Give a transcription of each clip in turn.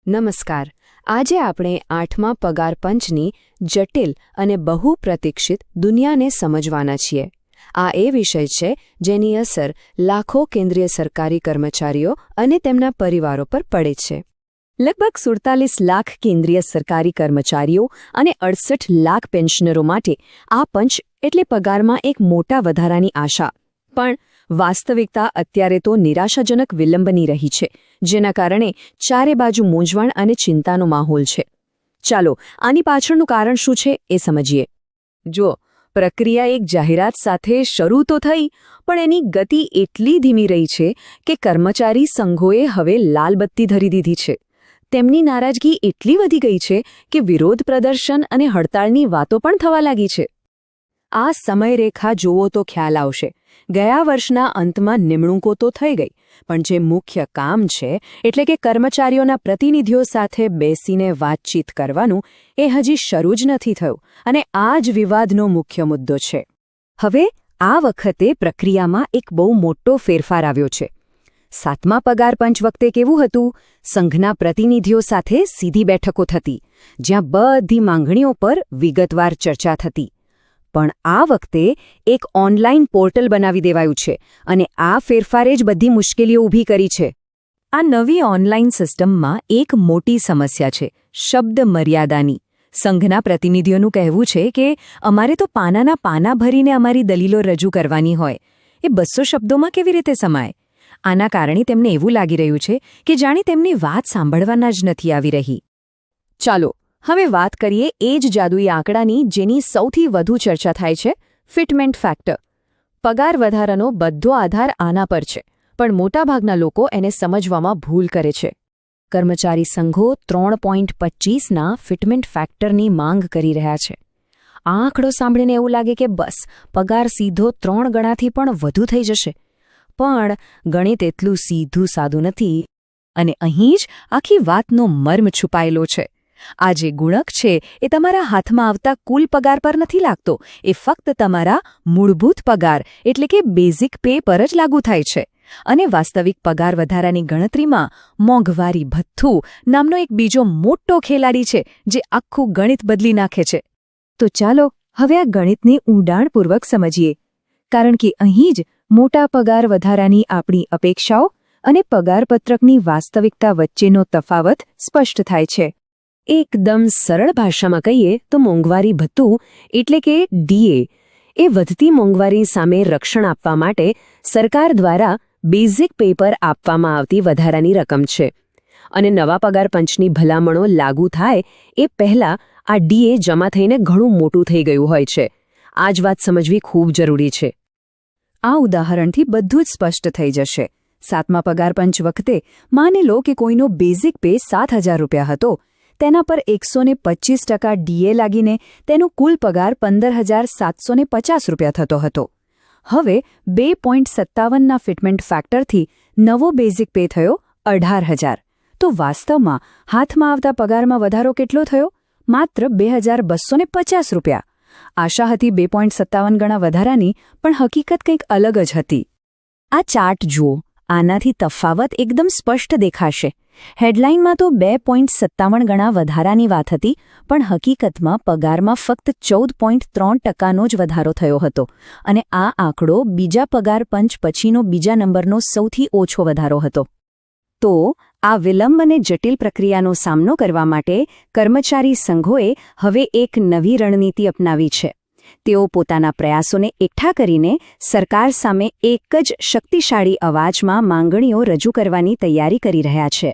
નમસ્કાર. આજે આપણે 8મા પગાર પંચની જટિલ અને બહુપ્રતીક્ષિત દુનિયાને સમજવાના છીએ. આ એ વિષય છે જેની અસર લાખો કેન્દ્રીય સરકારી કર્મચારીઓ અને તેમના પરિવારો પર પડે છે. લગભગ 47 લાખ કેન્દ્રીય સરકારી કર્મચારીઓ અને 68 લાખ પેન્શનરો માટે આ પંચ એટલે પગારમાં એક મોટા વધારાની આશા. પણ વાસ્તવિકતા અત્યારે તો નિરાશાજનક વિલંબની રહી છે, જેના કારણે ચારે બાજુ મૂંઝવણ અને ચિંતાનો માહોલ છે. ચાલો આની પાછળનું કારણ શું છે એ સમજીએ. જો પ્રક્રિયા એક જાહેરાત સાથે શરૂ તો થઈ, પણ એની ગતિ એટલી ધીમી રહી છે કે કર્મચારી સંઘોએ હવે લાલ બત્તી ધરી દીધી છે. તેમની નારાજગી એટલી વધી ગઈ છે કે વિરોધ પ્રદર્શન અને હડતાળની વાતો પણ થવા લાગી છે. આ સમયરેખા જોવો તો ખ્યાલ આવશે. ગયા વર્ષના અંતમાં નિમણૂકો તો થઈ ગઈ, પણ જે મુખ્ય કામ છે એટલે કે કર્મચારીઓના પ્રતિનિધિઓ સાથે બેસીને વાતચીત કરવાનું એ હજી શરૂ જ નથી થયું, અને આ જ વિવાદનો મુખ્ય મુદ્દો છે. હવે આ વખતે પ્રક્રિયામાં એક બહુ મોટો ફેરફાર આવ્યો છે. 7મા પગાર પંચ વખતે કેવું હતું? સંઘના પ્રતિનિધિઓ સાથે સીધી બેઠકો થતી, જ્યાં બધી માંગણીઓ પર વિગતવાર ચર્ચા થતી. પણ આ વખતે એક ઓનલાઈન પોર્ટલ બનાવી દેવાયું છે, અને આ ફેરફારે જ બધી મુશ્કેલીઓ ઊભી કરી છે. આ નવી ઓનલાઈન સિસ્ટમમાં એક મોટી સમસ્યા છે, શબ્દ મર્યાદાની. સંઘના પ્રતિનિધિઓનું કહેવું છે કે અમારે તો પાનાના પાના ભરીને અમારી દલીલો રજૂ કરવાની હોય, એ 200 શબ્દોમાં કેવી રીતે સમાય? આના કારણે તેમને એવું લાગી રહ્યું છે કે જાણે તેમની વાત સાંભળવાના જ નથી આવી રહી. ચાલો હવે વાત કરીએ એ જ જાદુઈ આંકડાની જેની સૌથી વધુ ચર્ચા થાય છે, ફિટમેન્ટ ફેક્ટર. પગાર વધારાનો બધો આધાર આના પર છે, પણ મોટાભાગના લોકો એને સમજવામાં ભૂલ કરે છે. કર્મચારી સંઘો 3.25ના ફિટમેન્ટ ફેક્ટરની માંગ કરી રહ્યા છે. આ આંકડો સાંભળીને એવું લાગે કે બસ પગાર સીધો 3 ગણાથી પણ વધુ થઈ જશે. પણ ગણિત એટલું સીધું સાદું નથી, અને અહીં જ આખી વાતનો મર્મ છુપાયેલો છે. આ જે ગુણક છે એ તમારા હાથમાં આવતા કુલ પગાર પર નથી લાગતો, એ ફક્ત તમારા મૂળભૂત પગાર એટલે કે બેઝિક પે પર જ લાગુ થાય છે. અને વાસ્તવિક પગાર વધારાની ગણતરીમાં મોંઘવારી ભથ્થું નામનો એક બીજો મોટો ખેલાડી છે, જે આખું ગણિત બદલી નાખે છે. તો ચાલો હવે આ ગણિતને ઊંડાણપૂર્વક સમજીએ, કારણ કે અહીં જ મોટા પગાર વધારાની આપણી અપેક્ષાઓ અને પગારપત્રકની વાસ્તવિકતા વચ્ચેનો તફાવત સ્પષ્ટ થાય છે. એકદમ સરળ ભાષામાં કહીએ તો મોંઘવારી ભથ્થું એટલે કે ડીએ એ વધતી મોંઘવારી સામે રક્ષણ આપવા માટે સરકાર દ્વારા બેઝિક પે પર આપવામાં આવતી વધારાની રકમ છે. અને નવા પગાર પંચની ભલામણો લાગુ થાય એ પહેલાં આ ડીએ જમા થઈને ઘણું મોટું થઈ ગયું હોય છે. આ જ વાત સમજવી ખૂબ જરૂરી છે. આ ઉદાહરણથી બધું જ સ્પષ્ટ થઈ જશે. 7મા પગાર પંચ વખતે માની લો કે કોઈનો બેઝિક પે 7,000 રૂપિયા હતો. તેના પર 125% ડીએ લાગીને તેનો કુલ પગાર 15,750 રૂપિયા થતો હતો. હવે 2.57ના ફિટમેન્ટ ફેક્ટરથી નવો બેઝિક પે થયો 18,000. તો વાસ્તવમાં હાથમાં આવતા પગારમાં વધારો કેટલો થયો? માત્ર 2,250 રૂપિયા. આશા હતી 2.57 ગણા વધારાની, પણ હકીકત કંઈક અલગ જ હતી. આ ચાર્ટ જુઓ, આનાથી તફાવત એકદમ સ્પષ્ટ દેખાશે. હેડલાઇનમાં તો 2.57 ગણા વધારાની વાત હતી, પણ હકીકતમાં પગારમાં ફક્ત 14.3%નો જ વધારો થયો હતો. અને આ આંકડો બીજા પગાર પંચ પછીનો બીજા નંબરનો સૌથી ઓછો વધારો હતો. તો આ વિલંબ અને જટિલ પ્રક્રિયાનો સામનો કરવા માટે કર્મચારી સંઘોએ હવે એક નવી રણનીતિ અપનાવી છે. તેઓ પોતાના પ્રયાસોને એકઠા કરીને સરકાર સામે એક જ શક્તિશાળી અવાજમાં માંગણીઓ રજૂ કરવાની તૈયારી કરી રહ્યા છે.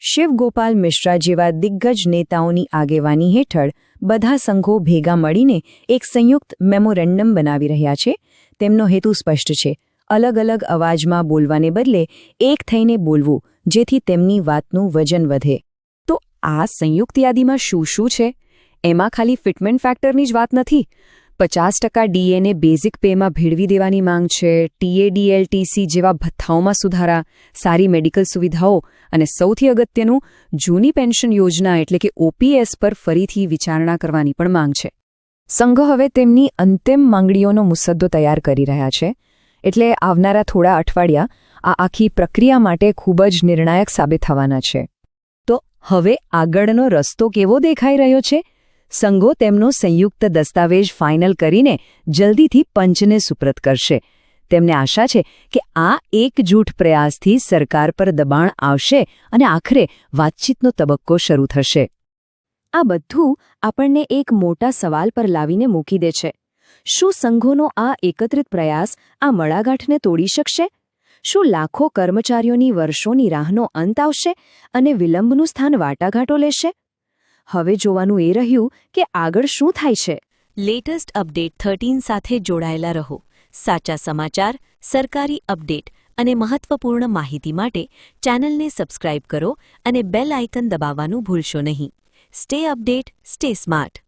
શિવગોપાલ મિશ્રા જેવા દિગ્ગજ નેતાઓની આગેવાની હેઠળ બધા સંઘો ભેગા મળીને એક સંયુક્ત મેમોરેન્ડમ બનાવી રહ્યા છે. તેમનો હેતુ સ્પષ્ટ છે, અલગ અલગ અવાજમાં બોલવાને બદલે એક થઈને બોલવું, જેથી તેમની વાતનું વજન વધે. તો આ સંયુક્ત યાદીમાં શું શું છે? એમાં ખાલી ફિટમેન્ટ ફેક્ટરની જ વાત નથી. 50% ડીએને બેઝિક પેમાં ભેળવી દેવાની માંગ છે, ટીએડીએલટીસી જેવા ભથ્થાઓમાં સુધારા, સારી મેડિકલ સુવિધાઓ અને સૌથી અગત્યનું જૂની પેન્શન યોજના એટલે કે ઓપીએસ પર ફરીથી વિચારણા કરવાની પણ માંગ છે. સંઘો હવે તેમની અંતિમ માંગણીઓનો મુસદ્દો તૈયાર કરી રહ્યા છે, એટલે આવનારા થોડા અઠવાડિયા આ આખી પ્રક્રિયા માટે ખૂબ જ નિર્ણાયક સાબિત થવાના છે. તો હવે આગળનો રસ્તો કેવો દેખાઈ રહ્યો છે? સંઘો તેમનો સંયુક્ત દસ્તાવેજ ફાઇનલ કરીને જલ્દીથી પંચને સુપ્રત કરશે. તેમને આશા છે કે આ એકજૂટ પ્રયાસથી સરકાર પર દબાણ આવશે અને આખરે વાતચીતનો તબક્કો શરૂ થશે. આ બધું આપણને એક મોટા સવાલ પર લાવીને મૂકી દે છે. શું સંઘોનો આ એકત્રિત પ્રયાસ આ મડાગાંઠને તોડી શકશે? શું લાખો કર્મચારીઓની વર્ષોની રાહનો અંત આવશે અને વિલંબનું સ્થાન વાટાઘાટો લેશે? હવે જોવાનું એ રહ્યું કે આગળ શું થાય છે. લેટેસ્ટ અપડેટ 13 સાથે જોડાયેલા રહો. સાચા સમાચાર, સરકારી અપડેટ અને મહત્વપૂર્ણ માહિતી માટે ચેનલને સબસ્ક્રાઇબ કરો અને બેલ આઇકન દબાવવાનું ભૂલશો નહીં. Stay update, stay smart.